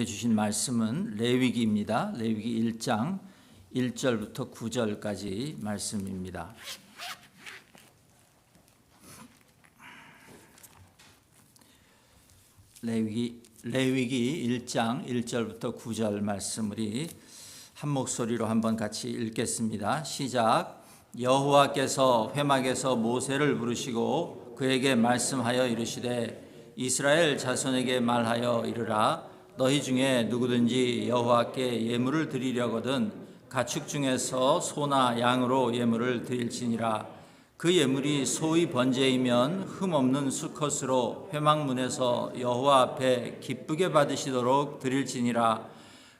주신 말씀은 레위기입니다. 레위기 1장 1절부터 9절까지 말씀입니다. 레위기 1장 1절부터 9절 말씀을 한 목소리로 한번 같이 읽겠습니다. 시작. 여호와께서 회막에서 모세를 부르시고 그에게 말씀하여 이르시되 이스라엘 자손에게 말하여 이르라. 너희 중에 누구든지 여호와께 예물을 드리려거든 가축 중에서 소나 양으로 예물을 드릴지니라. 그 예물이 소의 번제이면 흠없는 수컷으로 회막문에서 여호와 앞에 기쁘게 받으시도록 드릴지니라.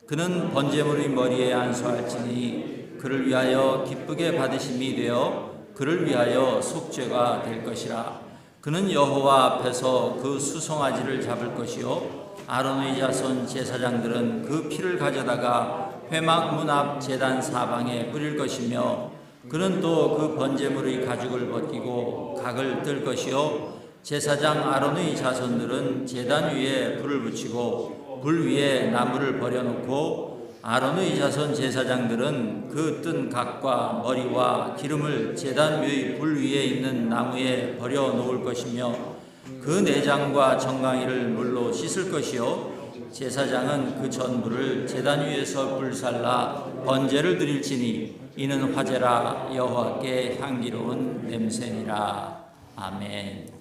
그는 번제물의 머리에 안수할지니 그를 위하여 기쁘게 받으심이 되어 그를 위하여 속죄가 될 것이라. 그는 여호와 앞에서 그 수송아지를 잡을 것이요 아론의 자손 제사장들은 그 피를 가져다가 회막 문 앞 제단 사방에 뿌릴 것이며 그는 또 그 번제물의 가죽을 벗기고 각을 뜰 것이요 제사장 아론의 자손들은 제단 위에 불을 붙이고 불 위에 나무를 버려놓고 아론의 자손 제사장들은 그 뜬 각과 머리와 기름을 제단 위의 불 위에 있는 나무에 버려 놓을 것이며 그 내장과 정강이를 물로 씻을 것이요 제사장은 그 전부를 제단 위에서 불살라 번제를 드릴지니 이는 화제라 여호와께 향기로운 냄새니라. 아멘.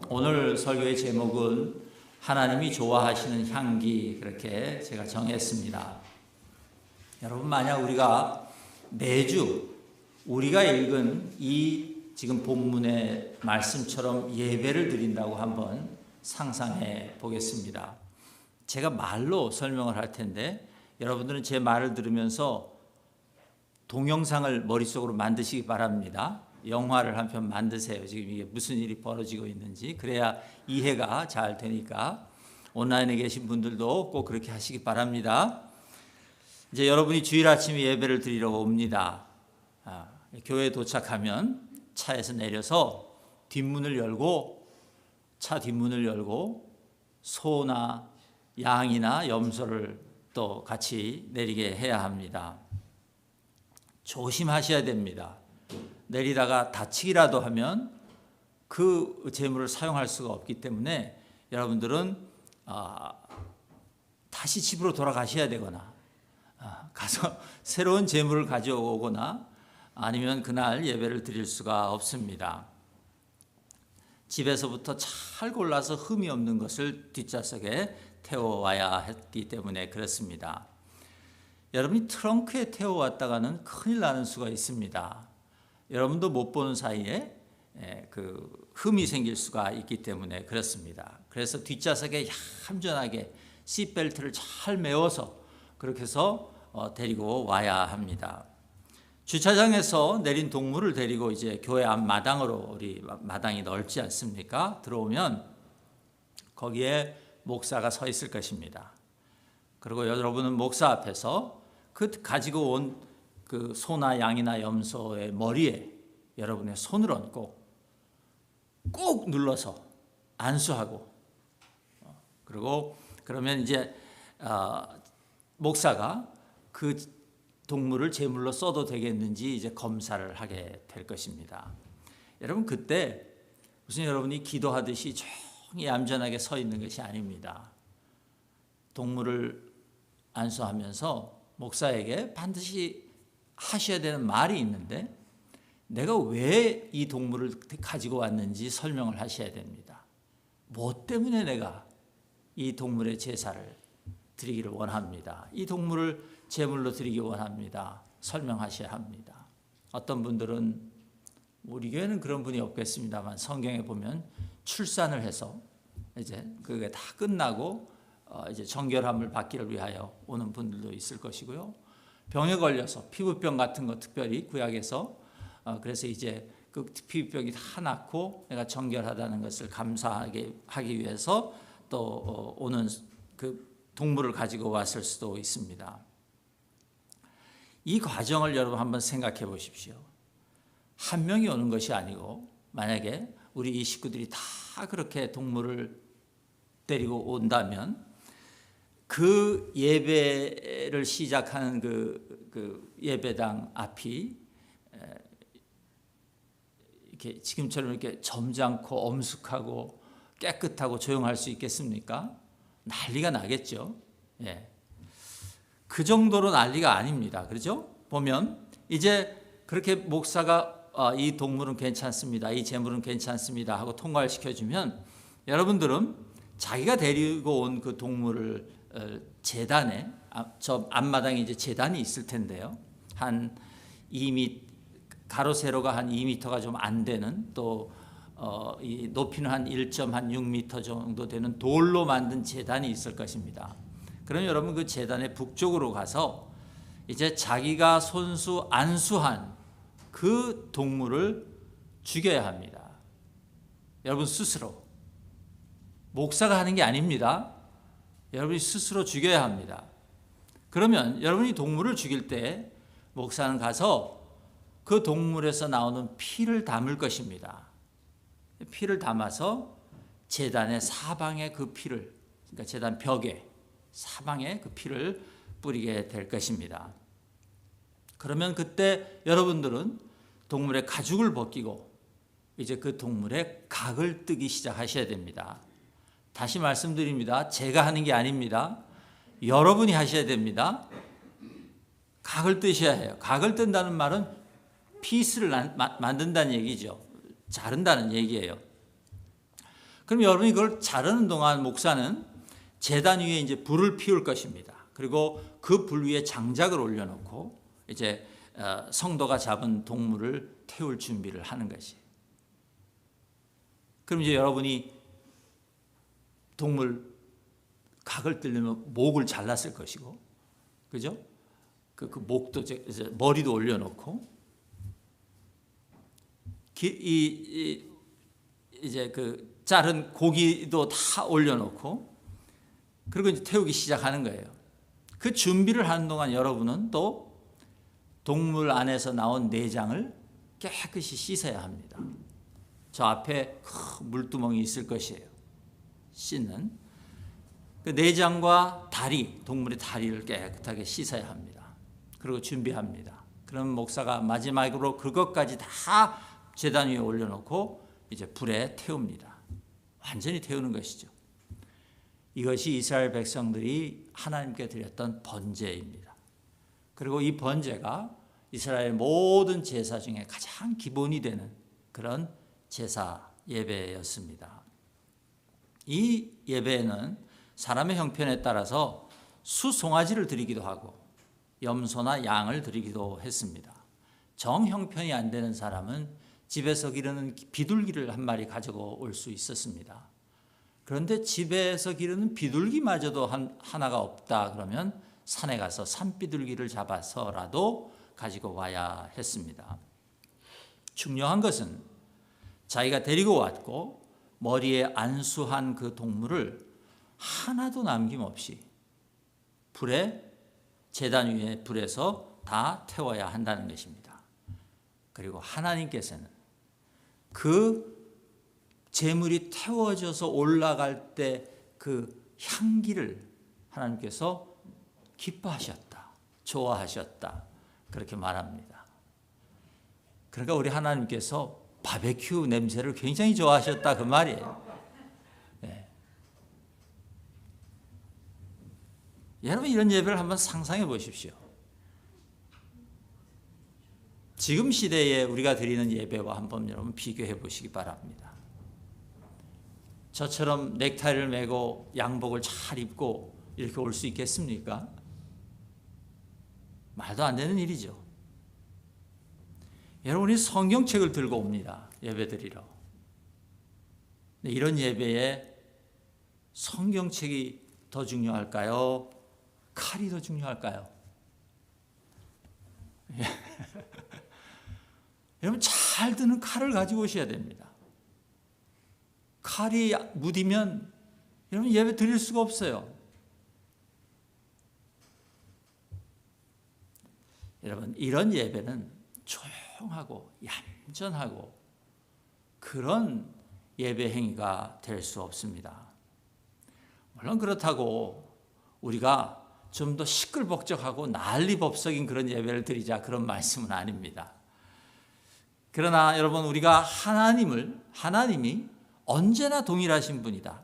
오늘 설교의 제목은 하나님이 좋아하시는 향기, 그렇게 제가 정했습니다. 여러분, 만약 우리가 매주 우리가 읽은 이 지금 본문의 말씀처럼 예배를 드린다고 한번 상상해 보겠습니다. 제가 말로 설명을 할 텐데 여러분들은 제 말을 들으면서 동영상을 머릿속으로 만드시기 바랍니다. 영화를 한 편 만드세요. 지금 이게 무슨 일이 벌어지고 있는지. 그래야 이해가 잘 되니까 온라인에 계신 분들도 꼭 그렇게 하시기 바랍니다. 이제 여러분이 주일 아침에 예배를 드리러 옵니다. 교회에 도착하면 차에서 내려서 차 뒷문을 열고 소나 양이나 염소를 또 같이 내리게 해야 합니다. 조심하셔야 됩니다. 내리다가 다치기라도 하면 그 재물을 사용할 수가 없기 때문에 여러분들은 다시 집으로 돌아가셔야 되거나 가서 새로운 재물을 가져오거나 아니면 그날 예배를 드릴 수가 없습니다. 집에서부터 잘 골라서 흠이 없는 것을 뒷좌석에 태워와야 했기 때문에 그렇습니다. 여러분이 트렁크에 태워왔다가는 큰일 나는 수가 있습니다. 여러분도 못 보는 사이에 그 흠이 생길 수가 있기 때문에 그렇습니다. 그래서 뒷좌석에 얌전하게 시트벨트를 잘 메워서 그렇게 해서 데리고 와야 합니다. 주차장에서 내린 동물을 데리고 이제 교회 앞 마당으로, 우리 마당이 넓지 않습니까? 들어오면 거기에 목사가 서 있을 것입니다. 그리고 여러분은 목사 앞에서 그 가지고 온 그 소나 양이나 염소의 머리에 여러분의 손을 얹고 꼭 눌러서 안수하고, 그리고 그러면 이제 목사가 그 동물을 제물로 써도 되겠는지 이제 검사를 하게 될 것입니다. 여러분, 그때 무슨 여러분이 기도하듯이 조용히 얌전하게 서 있는 것이 아닙니다. 동물을 안수하면서 목사에게 반드시 하셔야 되는 말이 있는데 내가 왜 이 동물을 가지고 왔는지 설명을 하셔야 됩니다. 뭐 때문에 내가 이 동물의 제사를 드리기를 원합니다. 이 동물을 제물로 드리기 원합니다. 설명하셔야 합니다. 어떤 분들은, 우리 교회는 그런 분이 없겠습니다만 성경에 보면 출산을 해서 이제 그게 다 끝나고 이제 정결함을 받기를 위하여 오는 분들도 있을 것이고요. 병에 걸려서 피부병 같은 거 특별히 구약에서 그래서 이제 그 피부병이 다 낫고 내가 정결하다는 것을 감사하게 하기 위해서 또 오는 그 동물을 가지고 왔을 수도 있습니다. 이 과정을 여러분 한번 생각해 보십시오. 한 명이 오는 것이 아니고 만약에 우리 이 식구들이 다 그렇게 동물을 데리고 온다면 그 예배를 시작하는 그 예배당 앞이 이렇게 지금처럼 이렇게 점잖고 엄숙하고 깨끗하고 조용할 수 있겠습니까? 난리가 나겠죠. 예. 그 정도로 난리가 아닙니다. 그렇죠? 보면 이제 그렇게 목사가 이 동물은 괜찮습니다, 이 재물은 괜찮습니다 하고 통과를 시켜주면 여러분들은 자기가 데리고 온 그 동물을 제단에, 저 앞마당에 이제 제단이 있을 텐데요, 한 2m, 가로 세로가 한 2m가 좀 안 되는, 또 이 높이는 한 1.6m 정도 되는 돌로 만든 제단이 있을 것입니다. 그럼 여러분 그 제단의 북쪽으로 가서 이제 자기가 손수 안수한 그 동물을 죽여야 합니다. 여러분 스스로. 목사가 하는 게 아닙니다. 여러분이 스스로 죽여야 합니다. 그러면 여러분이 동물을 죽일 때 목사는 가서 그 동물에서 나오는 피를 담을 것입니다. 피를 담아서 제단의 사방에 그 피를, 그러니까 제단 벽에 사방에 그 피를 뿌리게 될 것입니다. 그러면 그때 여러분들은 동물의 가죽을 벗기고 이제 그 동물의 각을 뜨기 시작하셔야 됩니다. 다시 말씀드립니다. 제가 하는 게 아닙니다. 여러분이 하셔야 됩니다. 각을 뜨셔야 해요. 각을 뜬다는 말은 피스를 만든다는 얘기죠. 자른다는 얘기예요. 그럼 여러분이 그걸 자르는 동안 목사는 제단 위에 이제 불을 피울 것입니다. 그리고 그 불 위에 장작을 올려놓고 이제 성도가 잡은 동물을 태울 준비를 하는 것이에요. 그럼 이제 여러분이 동물 각을 뜨려면 목을 잘랐을 것이고, 그죠? 그 목도 이제 머리도 올려놓고, 이제 그 자른 고기도 다 올려놓고, 그리고 이제 태우기 시작하는 거예요. 그 준비를 하는 동안 여러분은 또 동물 안에서 나온 내장을 깨끗이 씻어야 합니다. 저 앞에 물두멍이 있을 것이에요. 씻는 그 내장과 다리, 동물의 다리를 깨끗하게 씻어야 합니다. 그리고 준비합니다. 그럼 목사가 마지막으로 그것까지 다 제단 위에 올려놓고 이제 불에 태웁니다. 완전히 태우는 것이죠. 이것이 이스라엘 백성들이 하나님께 드렸던 번제입니다. 그리고 이 번제가 이스라엘 모든 제사 중에 가장 기본이 되는 그런 제사 예배였습니다. 이 예배에는 사람의 형편에 따라서 수송아지를 드리기도 하고 염소나 양을 드리기도 했습니다. 정 형편이 안 되는 사람은 집에서 기르는 비둘기를 한 마리 가지고 올 수 있었습니다. 그런데 집에서 기르는 비둘기마저도 하나가 없다 그러면 산에 가서 산비둘기를 잡아서라도 가지고 와야 했습니다. 중요한 것은 자기가 데리고 왔고 머리에 안수한 그 동물을 하나도 남김없이 불에, 제단 위에 불에서 다 태워야 한다는 것입니다. 그리고 하나님께서는 그 제물이 태워져서 올라갈 때 그 향기를 하나님께서 기뻐하셨다, 좋아하셨다, 그렇게 말합니다. 그러니까 우리 하나님께서 바베큐 냄새를 굉장히 좋아하셨다 그 말이에요. 네. 여러분 이런 예배를 한번 상상해 보십시오. 지금 시대에 우리가 드리는 예배와 한번 여러분 비교해 보시기 바랍니다. 저처럼 넥타이를 메고 양복을 잘 입고 이렇게 올 수 있겠습니까? 말도 안 되는 일이죠. 여러분이 성경책을 들고 옵니다. 예배드리러. 이런 예배에 성경책이 더 중요할까요? 칼이 더 중요할까요? 여러분 잘 드는 칼을 가지고 오셔야 됩니다. 칼이 무디면 여러분 예배 드릴 수가 없어요. 여러분 이런 예배는 조용하고 얌전하고 그런 예배 행위가 될 수 없습니다. 물론 그렇다고 우리가 좀 더 시끌벅적하고 난리법석인 그런 예배를 드리자 그런 말씀은 아닙니다. 그러나 여러분, 우리가 하나님이 언제나 동일하신 분이다.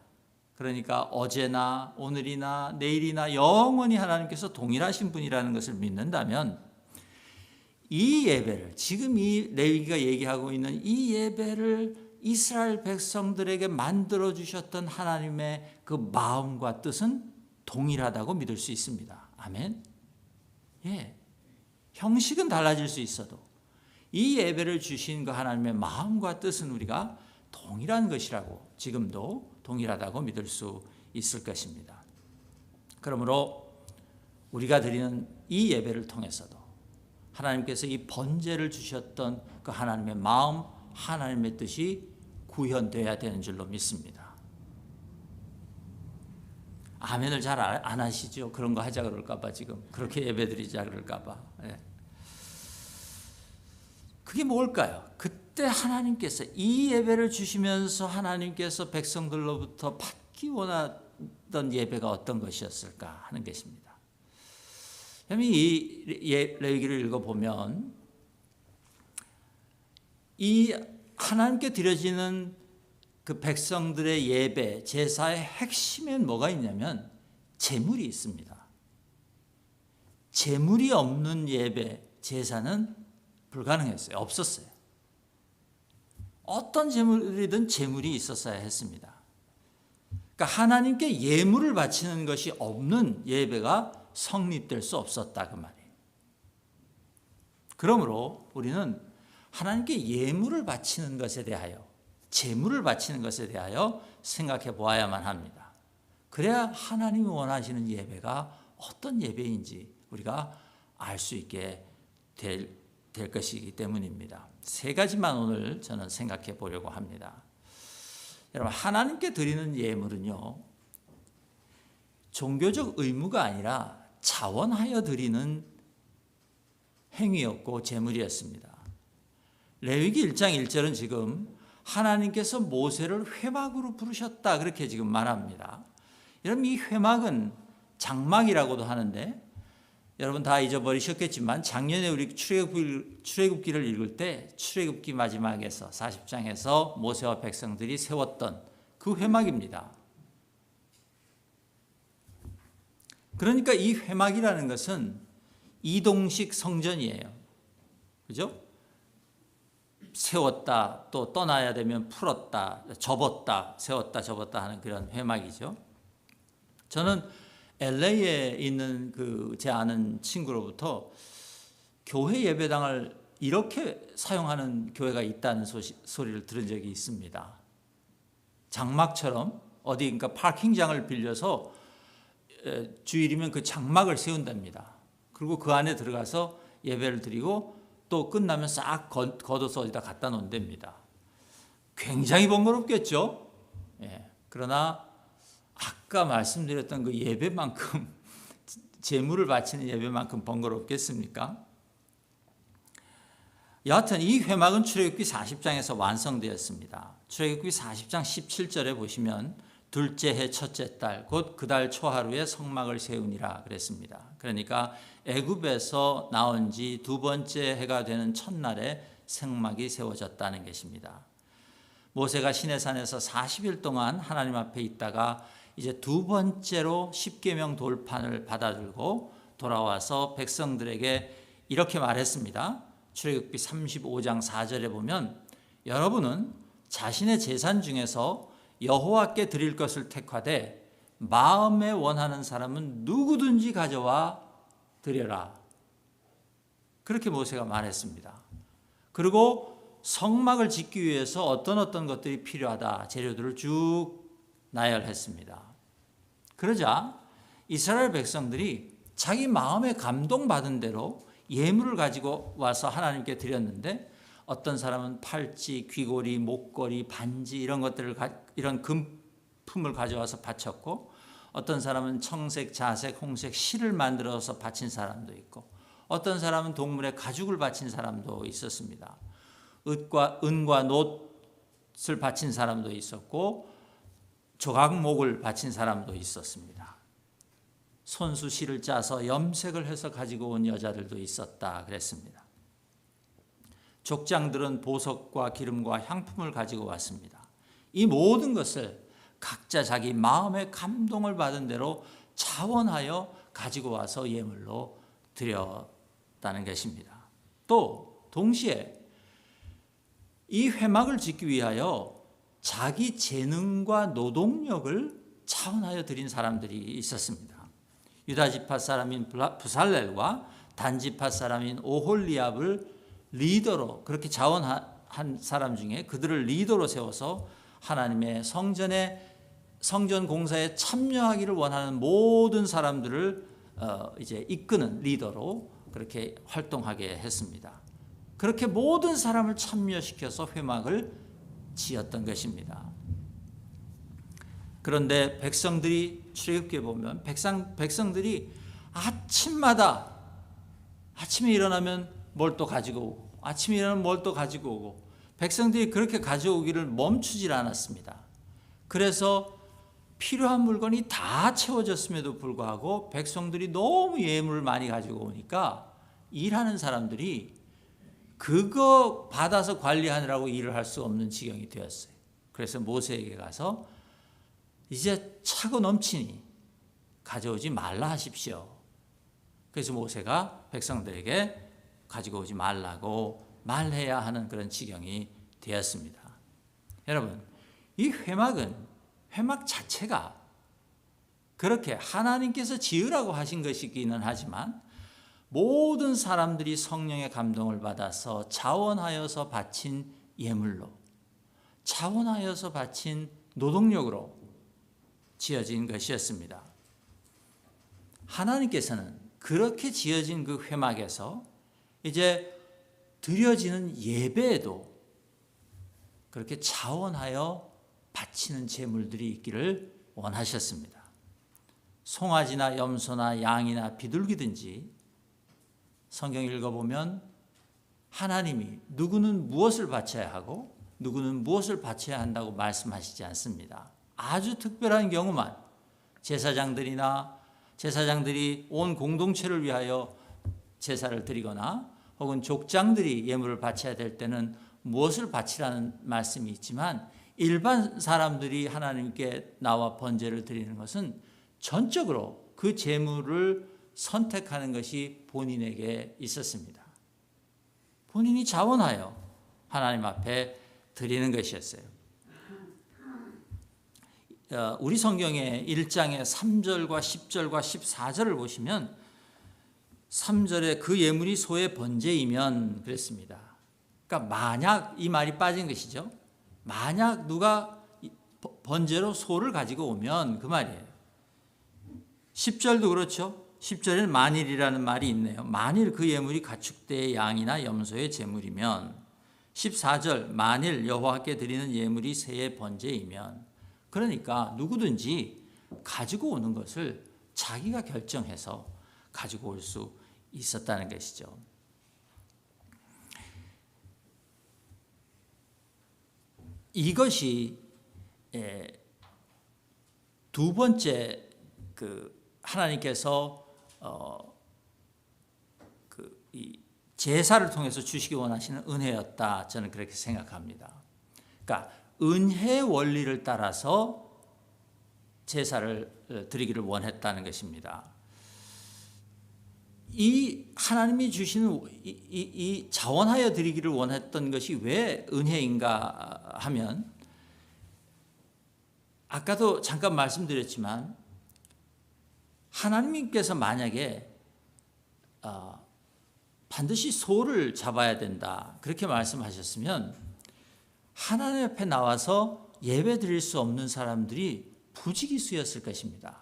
그러니까 어제나 오늘이나 내일이나 영원히 하나님께서 동일하신 분이라는 것을 믿는다면 이 예배를, 지금 이 레위기가 얘기하고 있는 이 예배를 이스라엘 백성들에게 만들어 주셨던 하나님의 그 마음과 뜻은 동일하다고 믿을 수 있습니다. 아멘. 예. 형식은 달라질 수 있어도 이 예배를 주신 그 하나님의 마음과 뜻은 우리가 동일한 것이라고, 지금도 동일하다고 믿을 수 있을 것입니다. 그러므로 우리가 드리는 이 예배를 통해서도 하나님께서 이 번제를 주셨던 그 하나님의 마음, 하나님의 뜻이 구현되어야 되는 줄로 믿습니다. 아멘을 잘 안 하시죠? 그런 거 하자 그럴까 봐, 지금 그렇게 예배드리자 그럴까 봐. 예. 그게 뭘까요? 그때 하나님께서 이 예배를 주시면서 하나님께서 백성들로부터 받기 원하던 예배가 어떤 것이었을까 하는 것입니다. 이 레위기를 읽어보면 이 하나님께 드려지는 그 백성들의 예배, 제사의 핵심엔 뭐가 있냐면 제물이 있습니다. 제물이 없는 예배, 제사는 불가능했어요. 없었어요. 어떤 제물이든 제물이 있었어야 했습니다. 그러니까 하나님께 예물을 바치는 것이 없는 예배가 성립될 수 없었다, 그 말이에요. 그러므로 우리는 하나님께 예물을 바치는 것에 대하여, 제물을 바치는 것에 대하여 생각해 보아야만 합니다. 그래야 하나님이 원하시는 예배가 어떤 예배인지 우리가 알 수 있게 될 것이기 때문입니다. 세 가지만 오늘 저는 생각해 보려고 합니다. 여러분, 하나님께 드리는 예물은요, 종교적 의무가 아니라 자원하여 드리는 행위였고 제물이었습니다. 레위기 1장 1절은 지금 하나님께서 모세를 회막으로 부르셨다, 그렇게 지금 말합니다. 여러분, 이 회막은 장막이라고도 하는데, 여러분 다 잊어버리셨겠지만 작년에 우리 출애굽기를 읽을 때 출애굽기 마지막에서 40장에서 모세와 백성들이 세웠던 그 회막입니다. 그러니까 이 회막이라는 것은 이동식 성전이에요. 그죠? 세웠다, 또 떠나야 되면 풀었다, 접었다, 세웠다, 접었다 하는 그런 회막이죠. 저는 LA에 있는 제 아는 친구로부터 교회 예배당을 이렇게 사용하는 교회가 있다는 소리를 들은 적이 있습니다. 장막처럼 어디, 그러니까 파킹장을 빌려서 주일이면 그 장막을 세운답니다. 그리고 그 안에 들어가서 예배를 드리고 또 끝나면 싹 걷어서 어디다 갖다 놓는답니다. 굉장히 번거롭겠죠? 예. 그러나 아까 말씀드렸던 그 예배만큼, 제물을 바치는 예배만큼 번거롭겠습니까? 여하튼 이 회막은 출애굽기 40장에서 완성되었습니다. 출애굽기 40장 17절에 보시면 둘째 해 첫째 달 곧 그 달 초하루에 성막을 세우니라 그랬습니다. 그러니까 애굽에서 나온 지 두 번째 해가 되는 첫날에 성막이 세워졌다는 것입니다. 모세가 시내산에서 40일 동안 하나님 앞에 있다가 이제 두 번째로 십계명 돌판을 받아들고 돌아와서 백성들에게 이렇게 말했습니다. 출애굽기 35장 4절에 보면 여러분은 자신의 재산 중에서 여호와께 드릴 것을 택하되 마음에 원하는 사람은 누구든지 가져와 드려라. 그렇게 모세가 말했습니다. 그리고 성막을 짓기 위해서 어떤 것들이 필요하다, 재료들을 쭉 나열했습니다. 그러자 이스라엘 백성들이 자기 마음에 감동받은 대로 예물을 가지고 와서 하나님께 드렸는데, 어떤 사람은 팔찌, 귀고리, 목걸이, 반지 이런 금품을 가져와서 바쳤고, 어떤 사람은 청색, 자색, 홍색 실을 만들어서 바친 사람도 있고, 어떤 사람은 동물의 가죽을 바친 사람도 있었습니다. 은과 놋을 바친 사람도 있었고, 조각목을 바친 사람도 있었습니다. 손수 실을 짜서 염색을 해서 가지고 온 여자들도 있었다 그랬습니다. 족장들은 보석과 기름과 향품을 가지고 왔습니다. 이 모든 것을 각자 자기 마음의 감동을 받은 대로 자원하여 가지고 와서 예물로 드렸다는 것입니다. 또 동시에 이 회막을 짓기 위하여 자기 재능과 노동력을 자원하여 드린 사람들이 있었습니다. 유다 지파 사람인 부살렐과 단 지파 사람인 오홀리압을 리더로, 그렇게 자원한 사람 중에 그들을 리더로 세워서 하나님의 성전 공사에 참여하기를 원하는 모든 사람들을 이제 이끄는 리더로 그렇게 활동하게 했습니다. 그렇게 모든 사람을 참여시켜서 회막을 지었던 것입니다. 그런데 백성들이, 출애굽기에 보면 백성들이 아침에 일어나면 뭘 또 가지고 오고, 아침에 일어나면 뭘 또 가지고 오고, 백성들이 그렇게 가져오기를 멈추질 않았습니다. 그래서 필요한 물건이 다 채워졌음에도 불구하고 백성들이 너무 예물을 많이 가지고 오니까 일하는 사람들이 그거 받아서 관리하느라고 일을 할 수 없는 지경이 되었어요. 그래서 모세에게 가서 이제 차고 넘치니 가져오지 말라 하십시오. 그래서 모세가 백성들에게 가지고 오지 말라고 말해야 하는 그런 지경이 되었습니다. 여러분, 이 회막 자체가 그렇게 하나님께서 지으라고 하신 것이기는 하지만 모든 사람들이 성령의 감동을 받아서 자원하여서 바친 예물로, 자원하여서 바친 노동력으로 지어진 것이었습니다. 하나님께서는 그렇게 지어진 그 회막에서 이제 드려지는 예배에도 그렇게 자원하여 바치는 제물들이 있기를 원하셨습니다. 송아지나 염소나 양이나 비둘기든지 성경 읽어보면 하나님이 누구는 무엇을 바쳐야 하고 누구는 무엇을 바쳐야 한다고 말씀하시지 않습니다. 아주 특별한 경우만 제사장들이 온 공동체를 위하여 제사를 드리거나 혹은 족장들이 예물을 바쳐야 될 때는 무엇을 바치라는 말씀이 있지만 일반 사람들이 하나님께 나와 번제를 드리는 것은 전적으로 그 제물을 선택하는 것이 본인에게 있었습니다. 본인이 자원하여 하나님 앞에 드리는 것이었어요. 우리 성경의 1장의 3절과 10절과 14절을 보시면 3절에 그 예물이 소의 번제이면 그랬습니다. 그러니까 만약, 이 말이 빠진 것이죠. 만약 누가 번제로 소를 가지고 오면 그 말이에요. 10절도 그렇죠. 10절에는 만일이라는 말이 있네요. 만일 그 예물이 가축대의 양이나 염소의 제물이면, 14절 만일 여호와께 드리는 예물이 새의 번제이면, 그러니까 누구든지 가지고 오는 것을 자기가 결정해서 가지고 올 수 있었다는 것이죠. 이것이 두 번째 하나님께서 이 제사를 통해서 주시기 원하시는 은혜였다, 저는 그렇게 생각합니다. 그러니까 은혜 원리를 따라서 제사를 드리기를 원했다는 것입니다. 이 하나님이 주시는 이 자원하여 드리기를 원했던 것이 왜 은혜인가 하면, 아까도 잠깐 말씀드렸지만 하나님께서 만약에 반드시 소를 잡아야 된다 그렇게 말씀하셨으면 하나님 앞에 나와서 예배 드릴 수 없는 사람들이 부지기수였을 것입니다.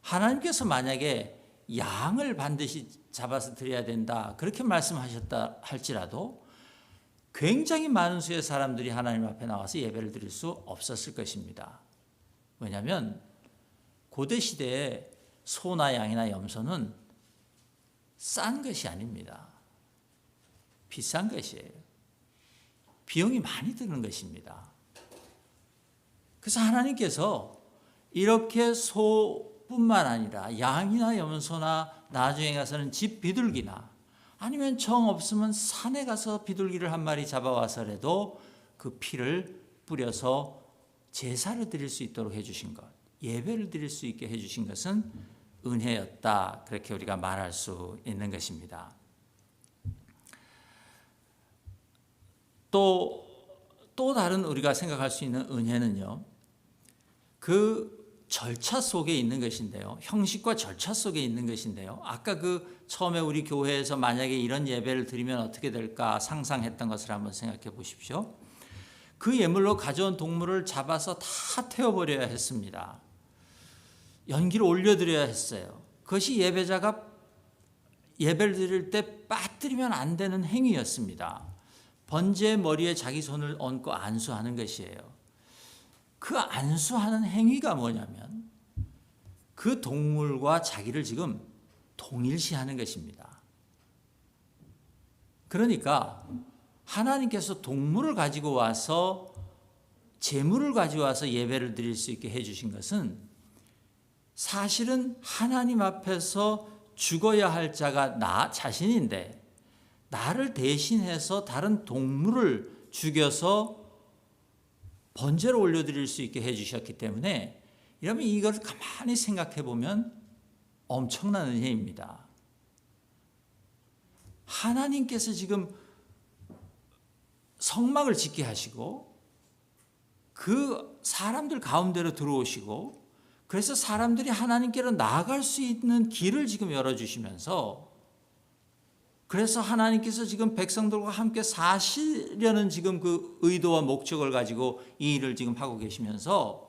하나님께서 만약에 양을 반드시 잡아서 드려야 된다 그렇게 말씀하셨다 할지라도 굉장히 많은 수의 사람들이 하나님 앞에 나와서 예배를 드릴 수 없었을 것입니다. 왜냐하면 고대 시대에 소나 양이나 염소는 싼 것이 아닙니다. 비싼 것이에요. 비용이 많이 드는 것입니다. 그래서 하나님께서 이렇게 소뿐만 아니라 양이나 염소나 나중에 가서는 집 비둘기나 아니면 정 없으면 산에 가서 비둘기를 한 마리 잡아와서라도 그 피를 뿌려서 제사를 드릴 수 있도록 해주신 것, 예배를 드릴 수 있게 해주신 것은 은혜였다. 그렇게 우리가 말할 수 있는 것입니다. 또 다른 우리가 생각할 수 있는 은혜는요, 그 절차 속에 있는 것인데요. 형식과 절차 속에 있는 것인데요. 아까 그 처음에 우리 교회에서 만약에 이런 예배를 드리면 어떻게 될까 상상했던 것을 한번 생각해 보십시오. 그 예물로 가져온 동물을 잡아서 다 태워버려야 했습니다. 연기를 올려드려야 했어요. 그것이 예배자가 예배를 드릴 때 빠뜨리면 안 되는 행위였습니다. 번제의 머리에 자기 손을 얹고 안수하는 것이에요. 그 안수하는 행위가 뭐냐면 그 동물과 자기를 지금 동일시하는 것입니다. 그러니까 하나님께서 동물을 가지고 와서 제물을 가지고 와서 예배를 드릴 수 있게 해주신 것은 사실은 하나님 앞에서 죽어야 할 자가 나 자신인데 나를 대신해서 다른 동물을 죽여서 번제로 올려드릴 수 있게 해주셨기 때문에 이러면 이걸 가만히 생각해 보면 엄청난 은혜입니다. 하나님께서 지금 성막을 짓게 하시고 그 사람들 가운데로 들어오시고 그래서 사람들이 하나님께로 나아갈 수 있는 길을 지금 열어주시면서 그래서 하나님께서 지금 백성들과 함께 사시려는 지금 그 의도와 목적을 가지고 이 일을 지금 하고 계시면서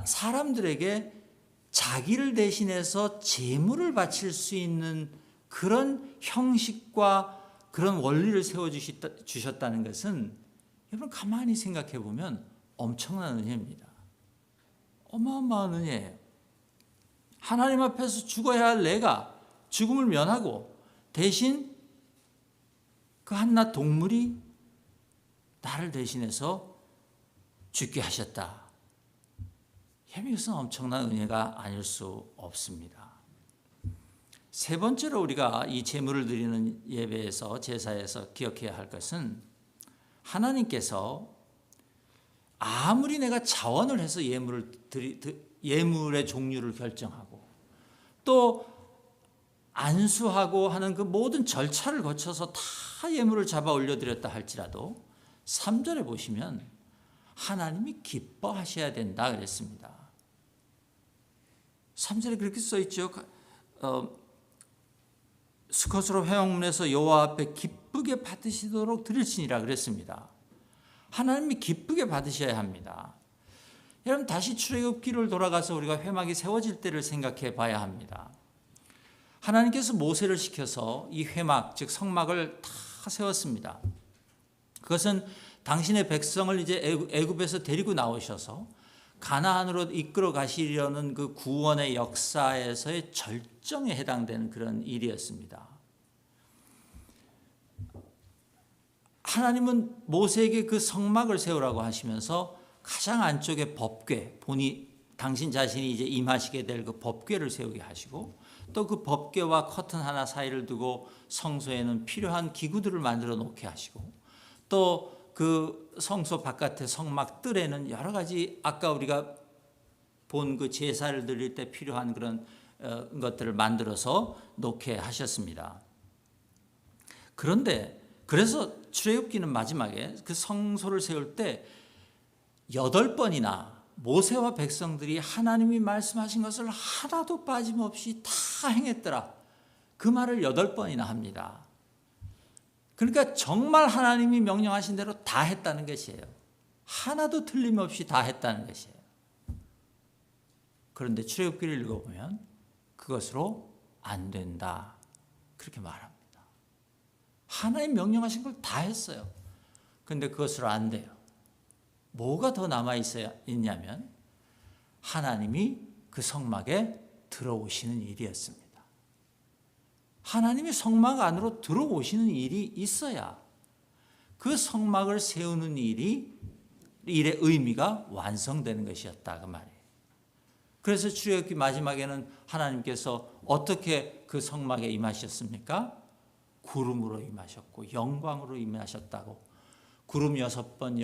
사람들에게 자기를 대신해서 제물을 바칠 수 있는 그런 형식과 그런 원리를 세워주셨다는 것은 여러분 가만히 생각해 보면 엄청난 은혜입니다. 어마어마한 은혜예요. 하나님 앞에서 죽어야 할 내가 죽음을 면하고 대신 그 한낱 동물이 나를 대신해서 죽게 하셨다. 이것은 엄청난 은혜가 아닐 수 없습니다. 세 번째로 우리가 이 제물을 드리는 예배에서 제사에서 기억해야 할 것은 하나님께서 아무리 내가 자원을 해서 예물의 종류를 결정하고 또 안수하고 하는 그 모든 절차를 거쳐서 다 예물을 잡아 올려드렸다 할지라도 3절에 보시면 하나님이 기뻐하셔야 된다 그랬습니다. 3절에 그렇게 써있죠. 수컷으로 회막문에서 여호와 앞에 기쁘게 받으시도록 드릴지니라 그랬습니다. 하나님이 기쁘게 받으셔야 합니다. 여러분 다시 출애굽기를 돌아가서 우리가 회막이 세워질 때를 생각해 봐야 합니다. 하나님께서 모세를 시켜서 이 회막 즉 성막을 다 세웠습니다. 그것은 당신의 백성을 이제 애굽에서 데리고 나오셔서 가나안으로 이끌어 가시려는 그 구원의 역사에서의 절정에 해당되는 그런 일이었습니다. 하나님은 모세에게 그 성막을 세우라고 하시면서 가장 안쪽에 법궤, 당신 자신이 이제 임하시게 될 그 법궤를 세우게 하시고 또 그 법궤와 커튼 하나 사이를 두고 성소에는 필요한 기구들을 만들어 놓게 하시고 또 그 성소 바깥의 성막 뜰에는 여러 가지 아까 우리가 본 그 제사를 드릴 때 필요한 그런 것들을 만들어서 놓게 하셨습니다. 그런데 그래서 출애굽기는 마지막에 그 성소를 세울 때 8번이나 모세와 백성들이 하나님이 말씀하신 것을 하나도 빠짐없이 다 행했더라. 그 말을 8번이나 합니다. 그러니까 정말 하나님이 명령하신 대로 다 했다는 것이에요. 하나도 틀림없이 다 했다는 것이에요. 그런데 출애굽기를 읽어보면 그것으로 안 된다. 그렇게 말합니다. 하나님 명령하신 걸 다 했어요. 그런데 그것으로 안 돼요. 뭐가 더 남아있냐면 하나님이 그 성막에 들어오시는 일이었습니다. 하나님이 성막 안으로 들어오시는 일이 있어야 그 성막을 세우는 일이 일의 의미가 완성되는 것이었다 그 말이에요. 그래서 출애굽기 마지막에는 하나님께서 어떻게 그 성막에 임하셨습니까? 구름으로 임하셨고 영광으로 임하셨다고. 구름 6번,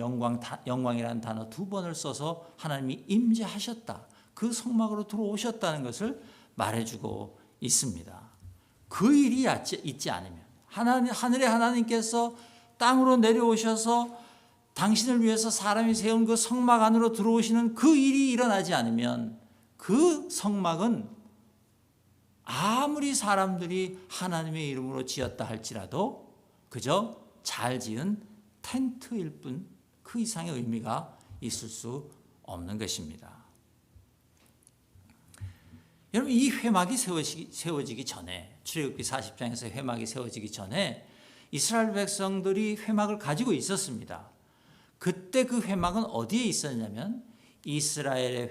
영광이라는 단어 2번을 써서 하나님이 임재하셨다. 그 성막으로 들어오셨다는 것을 말해주고 있습니다. 그 일이 있지 않으면 하늘의 하나님께서 땅으로 내려오셔서 당신을 위해서 사람이 세운 그 성막 안으로 들어오시는 그 일이 일어나지 않으면 그 성막은 아무리 사람들이 하나님의 이름으로 지었다 할지라도 그저 잘 지은 텐트일 뿐 그 이상의 의미가 있을 수 없는 것입니다. 여러분, 이 회막이 세워지기 전에, 출애굽기 40장에서 회막이 세워지기 전에 이스라엘 백성들이 회막을 가지고 있었습니다. 그때 그 회막은 어디에 있었냐면 이스라엘의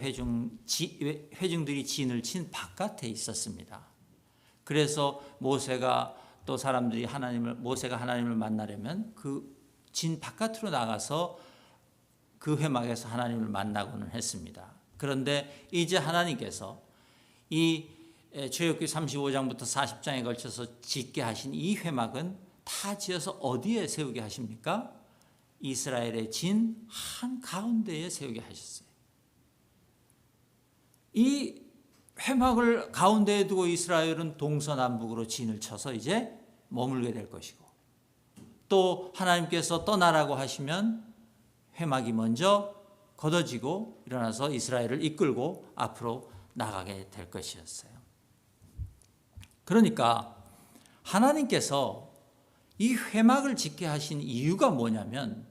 회중들이 진을 친 바깥에 있었습니다. 그래서 모세가 하나님을 만나려면 그 진 바깥으로 나가서 그 회막에서 하나님을 만나고는 했습니다. 그런데 이제 하나님께서 이 출애굽기 35장부터 40장에 걸쳐서 짓게 하신 이 회막은 다 지어서 어디에 세우게 하십니까? 이스라엘의 진 한가운데에 세우게 하셨어요. 이 회막을 가운데에 두고 이스라엘은 동서남북으로 진을 쳐서 이제 머물게 될 것이고, 또 하나님께서 떠나라고 하시면 회막이 먼저 걷어지고 일어나서 이스라엘을 이끌고 앞으로 나가게 될 것이었어요. 그러니까 하나님께서 이 회막을 짓게 하신 이유가 뭐냐면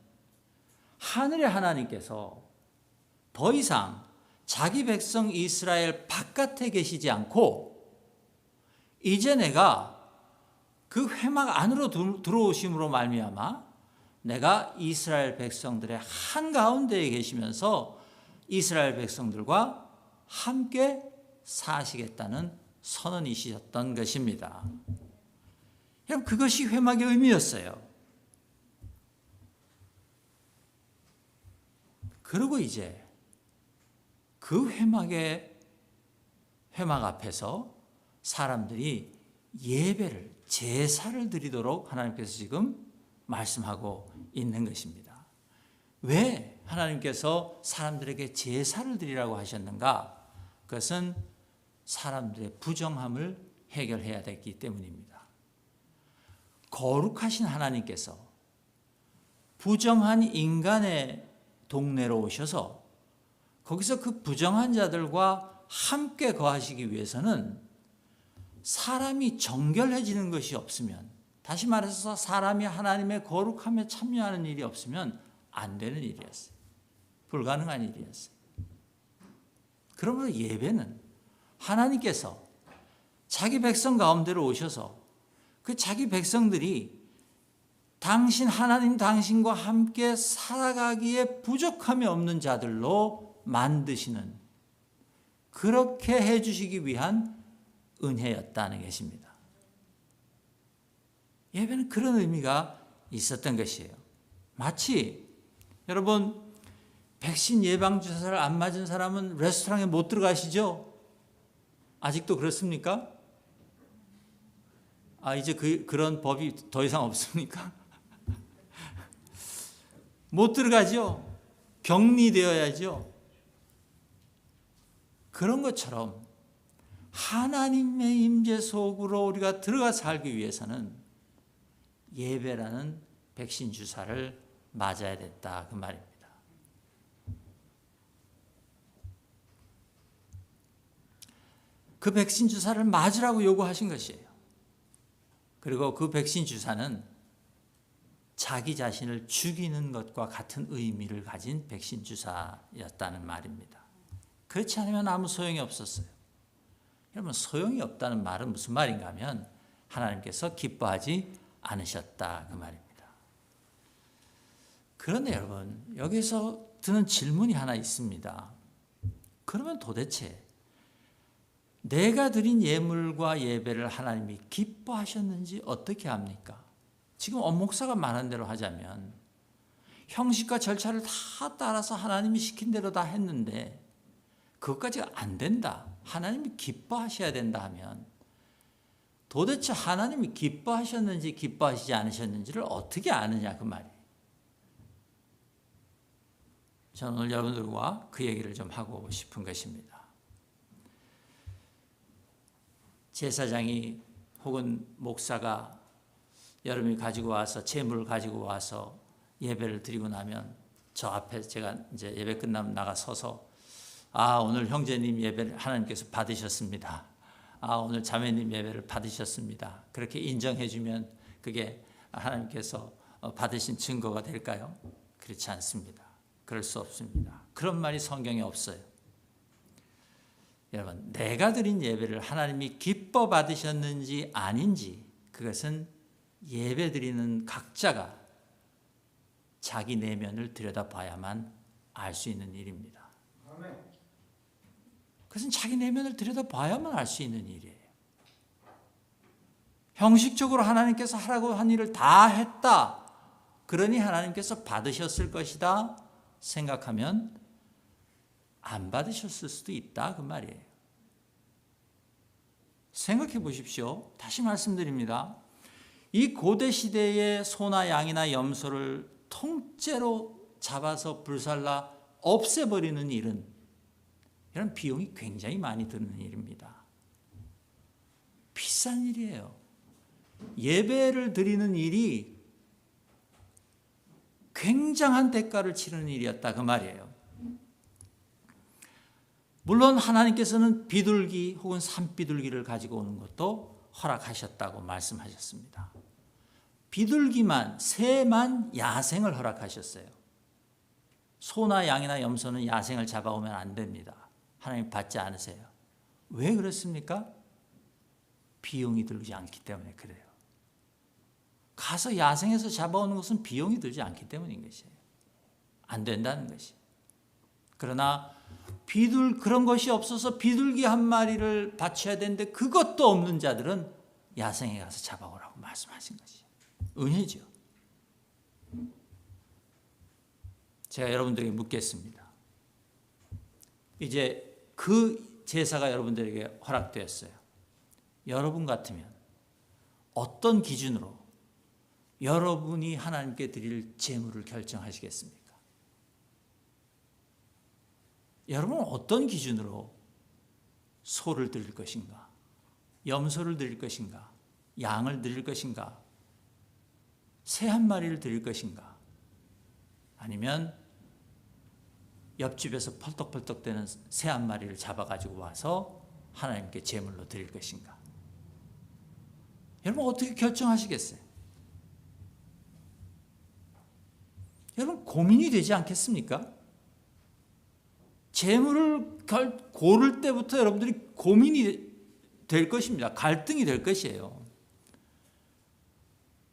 하늘의 하나님께서 더 이상 자기 백성 이스라엘 바깥에 계시지 않고 이제 내가 그 회막 안으로 들어오심으로 말미암아 내가 이스라엘 백성들의 한가운데에 계시면서 이스라엘 백성들과 함께 사시겠다는 선언이셨던 것입니다. 그것이 회막의 의미였어요. 그리고 이제 그 회막 앞에서 사람들이 예배를, 제사를 드리도록 하나님께서 지금 말씀하고 있는 것입니다. 왜 하나님께서 사람들에게 제사를 드리라고 하셨는가? 그것은 사람들의 부정함을 해결해야 되기 때문입니다. 거룩하신 하나님께서 부정한 인간의 동네로 오셔서 거기서 그 부정한 자들과 함께 거하시기 위해서는 사람이 정결해지는 것이 없으면, 다시 말해서 사람이 하나님의 거룩함에 참여하는 일이 없으면 안 되는 일이었어요. 불가능한 일이었어요. 그러므로 예배는 하나님께서 자기 백성 가운데로 오셔서 그 자기 백성들이 하나님 당신과 함께 살아가기에 부족함이 없는 자들로 만드시는, 그렇게 해주시기 위한 은혜였다는 것입니다. 예배는 그런 의미가 있었던 것이에요. 마치 여러분, 백신 예방주사를 안 맞은 사람은 레스토랑에 못 들어가시죠? 아직도 그렇습니까? 이제 그런 법이 더 이상 없습니까? 못 들어가죠. 격리되어야죠. 그런 것처럼 하나님의 임재 속으로 우리가 들어가 살기 위해서는 예배라는 백신 주사를 맞아야 됐다 그 말입니다. 그 백신 주사를 맞으라고 요구하신 것이에요. 그리고 그 백신 주사는 자기 자신을 죽이는 것과 같은 의미를 가진 백신 주사였다는 말입니다. 그렇지 않으면 아무 소용이 없었어요. 여러분, 소용이 없다는 말은 무슨 말인가 하면 하나님께서 기뻐하지 않으셨다 그 말입니다. 그런데 여러분, 여기서 드는 질문이 하나 있습니다. 그러면 도대체 내가 드린 예물과 예배를 하나님이 기뻐하셨는지 어떻게 합니까? 지금 엄 목사가 말한 대로 하자면 형식과 절차를 다 따라서 하나님이 시킨 대로 다 했는데 그것까지 안 된다. 하나님이 기뻐하셔야 된다 하면 도대체 하나님이 기뻐하셨는지 기뻐하시지 않으셨는지를 어떻게 아느냐 그 말이에요. 저는 오늘 여러분들과 그 얘기를 좀 하고 싶은 것입니다. 제사장이 혹은 목사가 여러분이 가지고 와서 제물을 가지고 와서 예배를 드리고 나면 저 앞에 제가 이제 예배 끝나면 나가 서서 오늘 형제님 예배를 하나님께서 받으셨습니다. 오늘 자매님 예배를 받으셨습니다. 그렇게 인정해 주면 그게 하나님께서 받으신 증거가 될까요? 그렇지 않습니다. 그럴 수 없습니다. 그런 말이 성경에 없어요. 여러분, 내가 드린 예배를 하나님이 기뻐 받으셨는지 아닌지 그것은 예배 드리는 각자가 자기 내면을 들여다봐야만 알 수 있는 일입니다. 그것은 자기 내면을 들여다봐야만 알 수 있는 일이에요. 형식적으로 하나님께서 하라고 한 일을 다 했다. 그러니 하나님께서 받으셨을 것이다 생각하면 안 받으셨을 수도 있다 그 말이에요. 생각해 보십시오. 다시 말씀드립니다. 이 고대 시대의 소나 양이나 염소를 통째로 잡아서 불살라 없애버리는 일은 이런 비용이 굉장히 많이 드는 일입니다. 비싼 일이에요. 예배를 드리는 일이 굉장한 대가를 치르는 일이었다 그 말이에요. 물론 하나님께서는 비둘기 혹은 산비둘기를 가지고 오는 것도 허락하셨다고 말씀하셨습니다. 비둘기만, 새만 야생을 허락하셨어요. 소나 양이나 염소는 야생을 잡아오면 안 됩니다. 하나님 받지 않으세요. 왜 그렇습니까? 비용이 들지 않기 때문에 그래요. 가서 야생에서 잡아오는 것은 비용이 들지 않기 때문인 것이에요. 안 된다는 것이에요. 그러나 그런 것이 없어서 비둘기 한 마리를 바쳐야 되는데 그것도 없는 자들은 야생에 가서 잡아오라고 말씀하신 것이에요. 은혜죠. 제가 여러분들에게 묻겠습니다. 이제 그 제사가 여러분들에게 허락되었어요. 여러분 같으면 어떤 기준으로 여러분이 하나님께 드릴 제물을 결정하시겠습니까? 여러분은 어떤 기준으로 소를 드릴 것인가? 염소를 드릴 것인가? 양을 드릴 것인가? 새 한 마리를 드릴 것인가? 아니면 옆집에서 펄떡펄떡 대는 새 한 마리를 잡아가지고 와서 하나님께 제물로 드릴 것인가? 여러분 어떻게 결정하시겠어요? 여러분 고민이 되지 않겠습니까? 제물을 고를 때부터 여러분들이 고민이 될 것입니다. 갈등이 될 것이에요.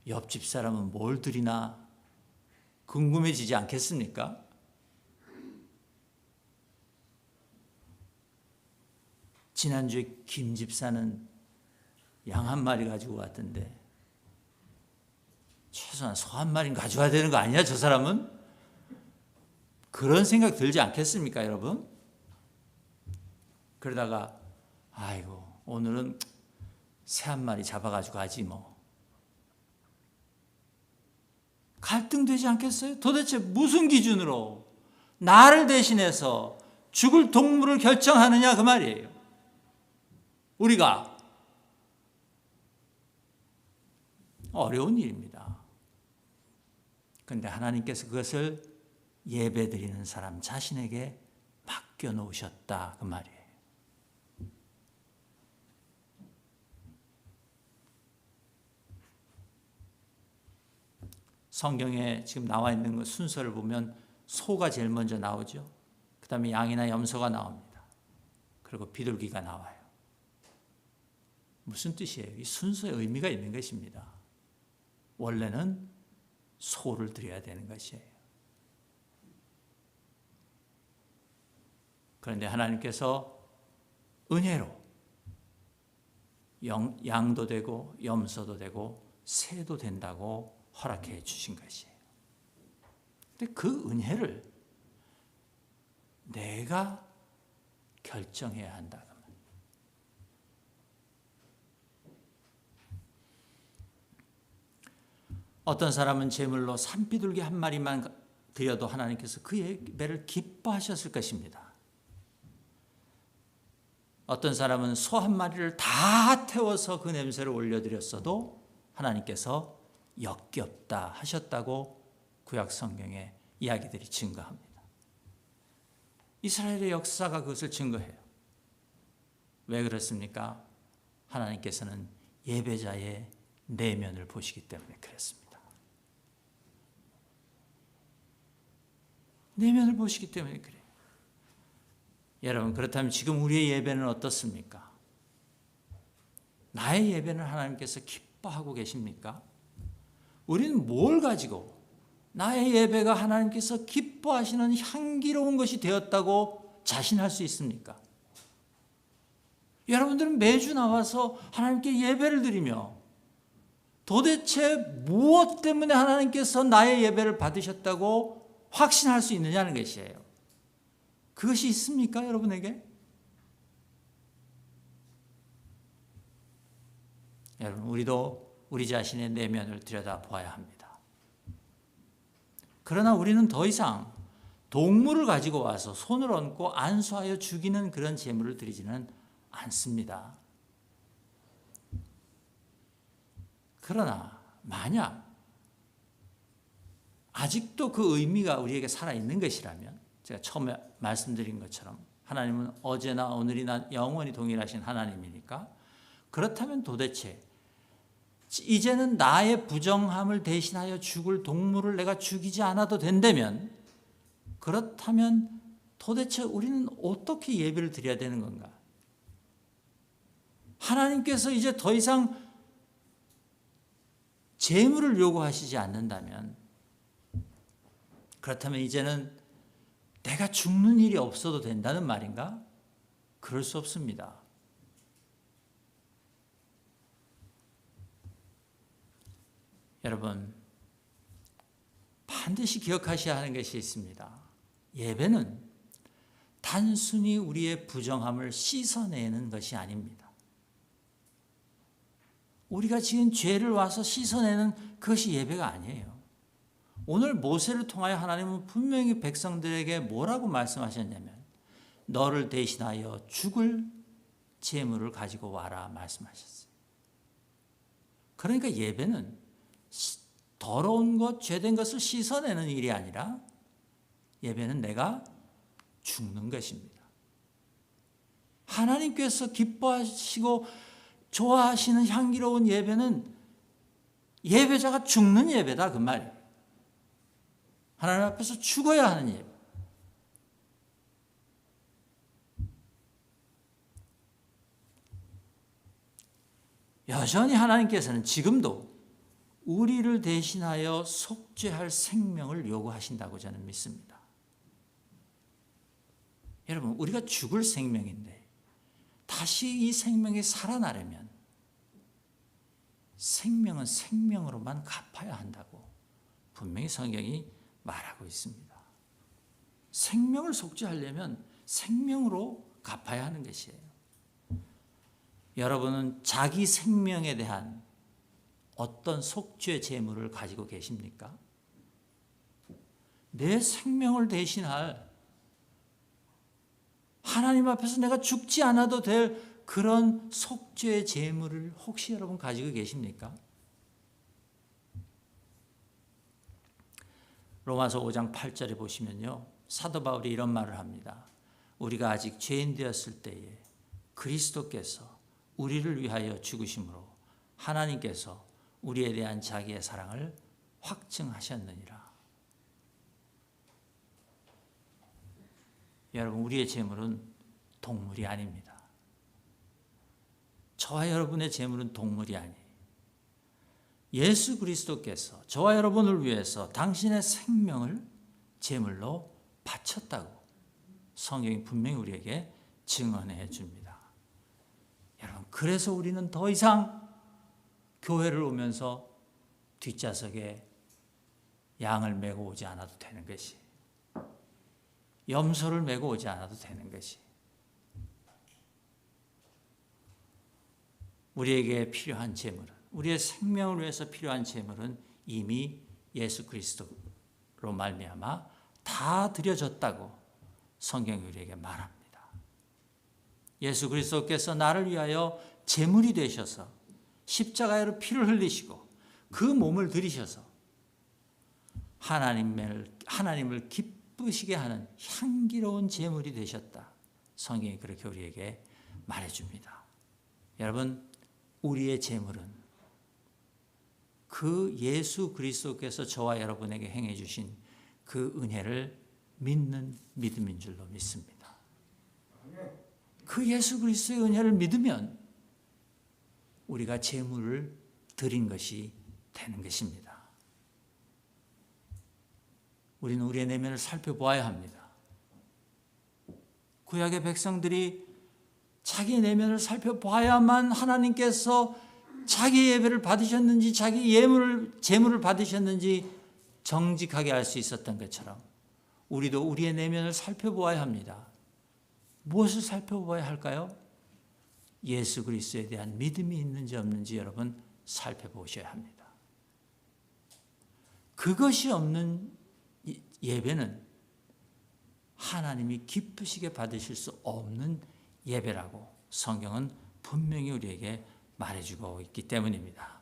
옆집 사람은 뭘 드리나 궁금해지지 않겠습니까? 지난주에 김 집사는 양 한 마리 가지고 왔던데 최소한 소 한 마리는 가져와야 되는 거 아니야 저 사람은? 그런 생각 들지 않겠습니까 여러분? 그러다가 아이고 오늘은 새 한 마리 잡아가지고 가지 뭐. 갈등되지 않겠어요? 도대체 무슨 기준으로 나를 대신해서 죽을 동물을 결정하느냐 그 말이에요. 우리가 어려운 일입니다. 그런데 하나님께서 그것을 예배드리는 사람 자신에게 맡겨놓으셨다 그 말이에요. 성경에 지금 나와 있는 그 순서를 보면 소가 제일 먼저 나오죠. 그 다음에 양이나 염소가 나옵니다. 그리고 비둘기가 나와요. 무슨 뜻이에요? 이 순서에 의미가 있는 것입니다. 원래는 소를 드려야 되는 것이에요. 그런데 하나님께서 은혜로 양도 되고 염소도 되고 새도 된다고 허락해 주신 것이에요. 근데 그 은혜를 내가 결정해야 한다. 어떤 사람은 제물로 산비둘기 한 마리만 드려도 하나님께서 그 예배를 기뻐하셨을 것입니다. 어떤 사람은 소 한 마리를 다 태워서 그 냄새를 올려드렸어도 하나님께서 역겹다 하셨다고 구약 성경의 이야기들이 증거합니다. 이스라엘의 역사가 그것을 증거해요. 왜 그렇습니까? 하나님께서는 예배자의 내면을 보시기 때문에 그렇습니다. 내면을 보시기 때문에 그래요. 여러분, 그렇다면 지금 우리의 예배는 어떻습니까? 나의 예배는 하나님께서 기뻐하고 계십니까? 우리는 뭘 가지고 나의 예배가 하나님께서 기뻐하시는 향기로운 것이 되었다고 자신할 수 있습니까? 여러분들은 매주 나와서 하나님께 예배를 드리며 도대체 무엇 때문에 하나님께서 나의 예배를 받으셨다고 확신할 수 있느냐는 것이에요. 그것이 있습니까, 여러분에게? 여러분, 우리도 우리 자신의 내면을 들여다보아야 합니다. 그러나 우리는 더 이상 동물을 가지고 와서 손을 얹고 안수하여 죽이는 그런 제물을 드리지는 않습니다. 그러나 만약 아직도 그 의미가 우리에게 살아있는 것이라면, 제가 처음에 말씀드린 것처럼 하나님은 어제나 오늘이나 영원히 동일하신 하나님이니까, 그렇다면 도대체 이제는 나의 부정함을 대신하여 죽을 동물을 내가 죽이지 않아도 된다면, 그렇다면 도대체 우리는 어떻게 예배를 드려야 되는 건가? 하나님께서 이제 더 이상 제물을 요구하시지 않는다면, 그렇다면 이제는 내가 죽는 일이 없어도 된다는 말인가? 그럴 수 없습니다. 여러분, 반드시 기억하셔야 하는 것이 있습니다. 예배는 단순히 우리의 부정함을 씻어내는 것이 아닙니다. 우리가 지은 죄를 와서 씻어내는 그것이 예배가 아니에요. 오늘 모세를 통하여 하나님은 분명히 백성들에게 뭐라고 말씀하셨냐면, 너를 대신하여 죽을 제물을 가지고 와라 말씀하셨어요. 그러니까 예배는 더러운 것, 죄된 것을 씻어내는 일이 아니라 예배는 내가 죽는 것입니다. 하나님께서 기뻐하시고 좋아하시는 향기로운 예배는 예배자가 죽는 예배다, 그 말이에요. 하나님 앞에서 죽어야 하는 예배. 여전히 하나님께서는 지금도 우리를 대신하여 속죄할 생명을 요구하신다고 저는 믿습니다. 여러분, 우리가 죽을 생명인데 다시 이 생명이 살아나려면 생명은 생명으로만 갚아야 한다고 분명히 성경이 말하고 있습니다. 생명을 속죄하려면 생명으로 갚아야 하는 것이에요. 여러분은 자기 생명에 대한 어떤 속죄 제물을 가지고 계십니까? 내 생명을 대신할, 하나님 앞에서 내가 죽지 않아도 될 그런 속죄 제물을 혹시 여러분 가지고 계십니까? 로마서 5장 8절에 보시면요, 사도 바울이 이런 말을 합니다. 우리가 아직 죄인 되었을 때에 그리스도께서 우리를 위하여 죽으심으로 하나님께서 우리에 대한 자기의 사랑을 확증하셨느니라. 여러분, 우리의 재물은 동물이 아닙니다. 저와 여러분의 재물은 동물이 아니에요. 예수 그리스도께서 저와 여러분을 위해서 당신의 생명을 제물로 바쳤다고 성경이 분명히 우리에게 증언해 줍니다. 여러분, 그래서 우리는 더 이상 교회를 오면서 뒷좌석에 양을 메고 오지 않아도 되는 것이, 염소를 메고 오지 않아도 되는 것이, 우리에게 필요한 재물은, 우리의 생명을 위해서 필요한 재물은 이미 예수 그리스도로 말미암아 다 드려졌다고 성경이 우리에게 말합니다. 예수 그리스도께서 나를 위하여 제물이 되셔서 십자가로 피를 흘리시고 그 몸을 들이셔서 하나님을 기쁘시게 하는 향기로운 제물이 되셨다. 성경이 그렇게 우리에게 말해줍니다. 여러분, 우리의 제물은 그 예수 그리스도께서 저와 여러분에게 행해 주신 그 은혜를 믿는 믿음인 줄로 믿습니다. 그 예수 그리스도의 은혜를 믿으면 우리가 제물을 드린 것이 되는 것입니다. 우리는 우리의 내면을 살펴보아야 합니다. 구약의 백성들이 자기 내면을 살펴봐야만 하나님께서 자기 예배를 받으셨는지 자기 제물을 받으셨는지 정직하게 알 수 있었던 것처럼 우리도 우리의 내면을 살펴보아야 합니다. 무엇을 살펴보아야 할까요? 예수 그리스도에 대한 믿음이 있는지 없는지 여러분 살펴보셔야 합니다. 그것이 없는 예배는 하나님이 기쁘시게 받으실 수 없는 예배라고 성경은 분명히 우리에게 말해주고 있기 때문입니다.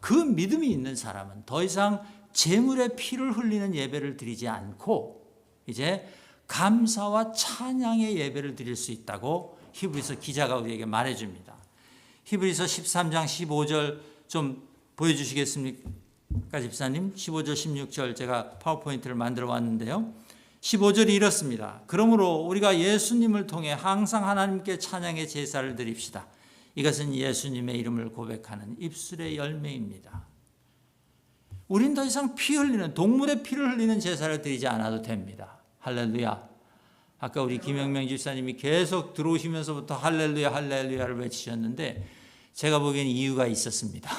그 믿음이 있는 사람은 더 이상 제물의 피를 흘리는 예배를 드리지 않고 이제 감사와 찬양의 예배를 드릴 수 있다고 히브리서 기자가 우리에게 말해줍니다. 히브리서 13장 15절 좀 보여주시겠습니까, 집사님? 15절 16절 제가 파워포인트를 만들어 왔는데요. 15절이 이렇습니다. 그러므로 우리가 예수님을 통해 항상 하나님께 찬양의 제사를 드립시다. 이것은 예수님의 이름을 고백하는 입술의 열매입니다. 우린 더 이상 피 흘리는, 동물의 피를 흘리는 제사를 드리지 않아도 됩니다. 할렐루야. 아까 우리 김영명 집사님이 계속 들어오시면서부터 할렐루야 할렐루야를 외치셨는데 제가 보기엔 이유가 있었습니다.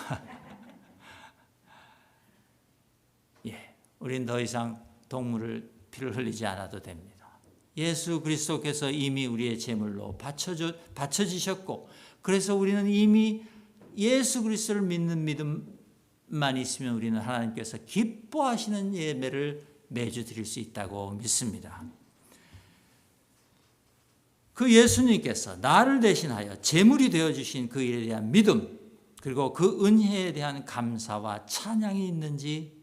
예, 우린 더 이상 동물을 피를 흘리지 않아도 됩니다. 예수 그리스도께서 이미 우리의 제물로 바쳐지셨고 그래서 우리는 이미 예수 그리스도를 믿는 믿음만 있으면 우리는 하나님께서 기뻐하시는 예배를 매주 드릴 수 있다고 믿습니다. 그 예수님께서 나를 대신하여 제물이 되어주신 그 일에 대한 믿음 그리고 그 은혜에 대한 감사와 찬양이 있는지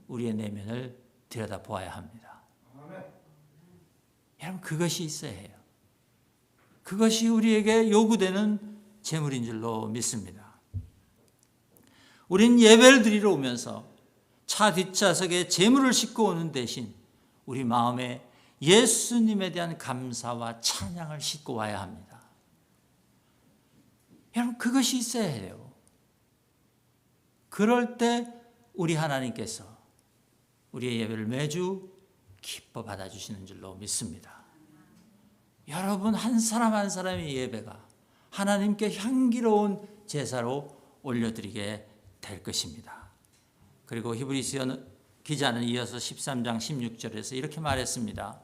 우리의 내면을 들여다보아야 합니다. 여러분 그것이 있어야 해요. 그것이 우리에게 요구되는 제물인 줄로 믿습니다. 우린 예배를 드리러 오면서 차 뒷좌석에 제물을 싣고 오는 대신 우리 마음에 예수님에 대한 감사와 찬양을 싣고 와야 합니다. 여러분 그것이 있어야 해요. 그럴 때 우리 하나님께서 우리의 예배를 매주 기뻐 받아주시는 줄로 믿습니다. 여러분 한 사람 한 사람의 예배가 하나님께 향기로운 제사로 올려드리게 될 것입니다. 그리고 히브리서 기자는 이어서 13장 16절에서 이렇게 말했습니다.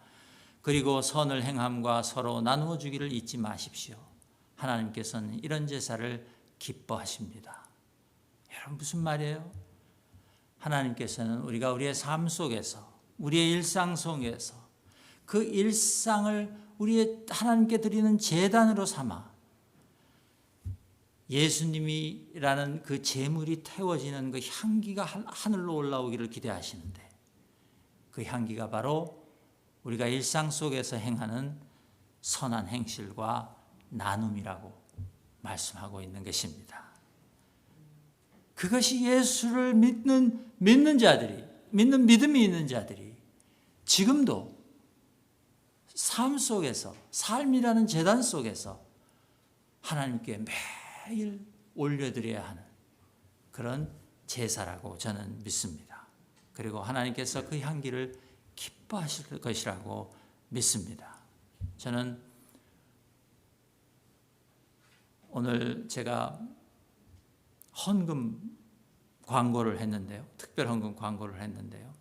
그리고 선을 행함과 서로 나누어 주기를 잊지 마십시오. 하나님께서는 이런 제사를 기뻐하십니다. 여러분 무슨 말이에요? 하나님께서는 우리가 우리의 삶 속에서 우리의 일상 속에서 그 일상을 우리의 하나님께 드리는 제단으로 삼아 예수님이라는 그 제물이 태워지는 그 향기가 하늘로 올라오기를 기대하시는데 그 향기가 바로 우리가 일상 속에서 행하는 선한 행실과 나눔이라고 말씀하고 있는 것입니다. 그것이 예수를 믿는 자들이, 믿는 믿음이 있는 자들이 지금도 삶 속에서, 삶이라는 제단 속에서 하나님께 매일 올려드려야 하는 그런 제사라고 저는 믿습니다. 그리고 하나님께서 그 향기를 기뻐하실 것이라고 믿습니다. 저는 오늘 제가 헌금 광고를 했는데요. 특별 헌금 광고를 했는데요.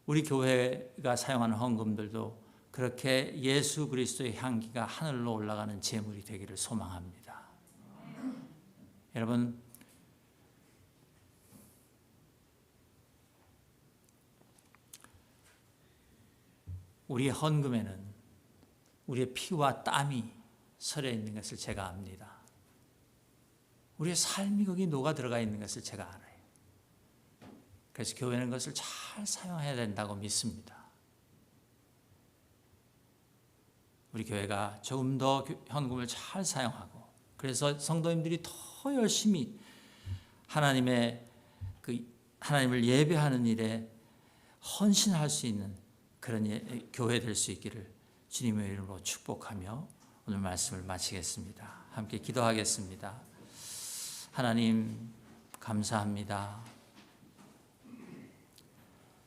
우리 교회가 사용하는 헌금들도 그렇게 예수 그리스도의 향기가 하늘로 올라가는 제물이 되기를 소망합니다. 여러분, 우리의 헌금에는 우리의 피와 땀이 서려 있는 것을 제가 압니다. 우리의 삶이 거기 녹아 들어가 있는 것을 제가 알아요. 그래서 교회는 그것을 잘 사용해야 된다고 믿습니다. 우리 교회가 조금 더 헌금을 잘 사용하고, 그래서 성도님들이 더 열심히 하나님을 예배하는 일에 헌신할 수 있는 그런 교회 될 수 있기를 주님의 이름으로 축복하며 오늘 말씀을 마치겠습니다. 함께 기도하겠습니다. 하나님 감사합니다.